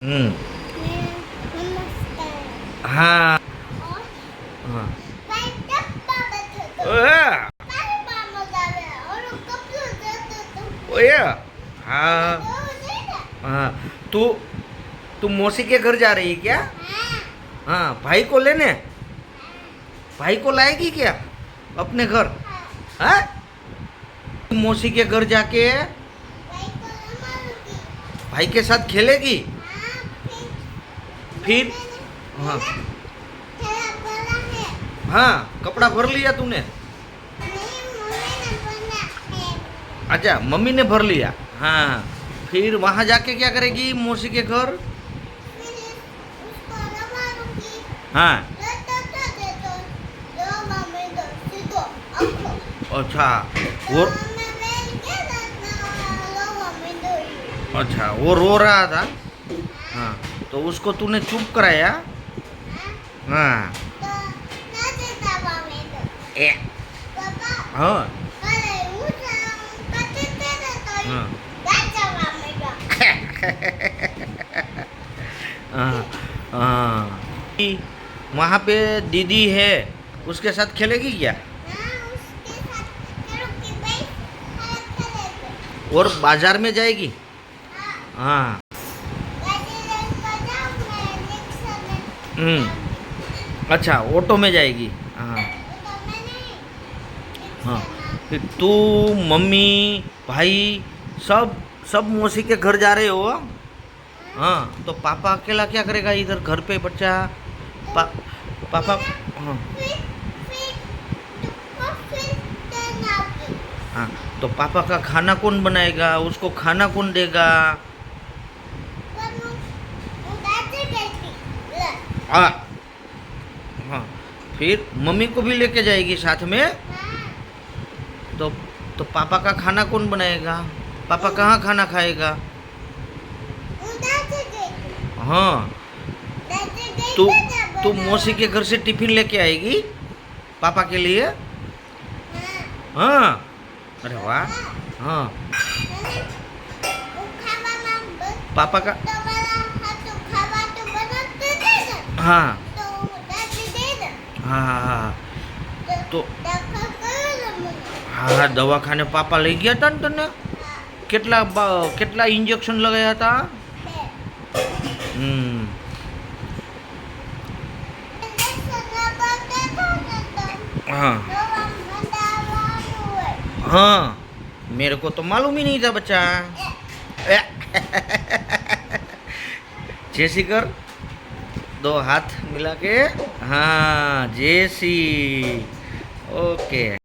हम्म। नमस्कार। हाँ। और हाँ। भाई जब पापा थे तो ओया। सारे मामा जावे और कपड़े देते तो ओया। मुझे हाँ। दो दे दे। हाँ। तू तू मौसी के घर जा रही है क्या? हाँ हाँ, भाई को लेने। भाई को लाएगी क्या अपने घर? हाँ हाँ, मौसी के घर जाके भाई को मारूंगी। भाई के साथ खेलेगी। हाँ फिर हाँ। मैंने थैला भरा है। हाँ, कपड़ा भर लिया तूने? नहीं मम्मी ने बना है। अच्छा, मम्मी ने भर लिया। हाँ, फिर वहाँ जाके क्या करेगी मौसी के घर? फिर उसको मारूंगी। हाँ। दे दो मम्मी दो सीधो आपको। अच्छा। वो मम्मी बेल के दो मम्मी दो। अच्छा, वो रो रहा था। हाँ, तो उसको तूने चुप कराया। हाँ। तो ना देता मम्मी दो। ए। पापा हाँ। अरे उठ कते दे तो हाँ। गाचा मम्मी दो। हाँ। हाँ। वहाँ पे दीदी है, उसके साथ खेलेगी क्या? हाँ उसके साथ करूँगी भाई खेले। और बाजार में जाएगी? हाँ हाँ। गाड़ी लेकर जाऊँ मैं रिक्शा में। अच्छा, ऑटो में जाएगी। हाँ। तो मैं नहीं हाँ। रिक्शा में। फिर तू, मम्मी, भाई सब सब मौसी के घर जा रहे हो? हाँ, तो पापा अकेला क्या करेगा इधर घर पे बच्चा? पा, पापा। हाँ। फिर तुमको फिर देना होगी। हाँ, तो पापा का खाना कौन बनाएगा, उसको खाना कौन देगा? पर वो दादी कहती ले। हाँ। हाँ, फिर मम्मी को भी लेके जाएगी साथ में। हाँ तो तो पापा का खाना कौन बनाएगा? पापा कहाँ खाना खाएगा? वो दादी कहती। हाँ। दादी कहती तू ना तू बनाओ। मौसी के घर से टिफिन लेके आएगी पापा के लिए? हाँ हाँ। अरे वाह। हाँ। मैंने वो खावा में पापा का। तो वाला हाथ तो खावा तो बनाते थे ना। हाँ। तो दादी दे दे। हाँ। हाँ। हाँ। तो दखा करो ना મને. હા, દવાખાને પાપા લઈ ગયા હતા ને તને? હા કેટલા ઇન્જેક્શન લગાયા હતા? બે. હમ. ઇન્જેક્શન લગાવતા હતા ને તો हाँ। દવા મંડાવવાનું હોય. हाँ, मेरे को तो मालूम ही नहीं था बच्चा। ए। जैसी कर, दो हाथ मिला के। हाँ, जैसी। ओके।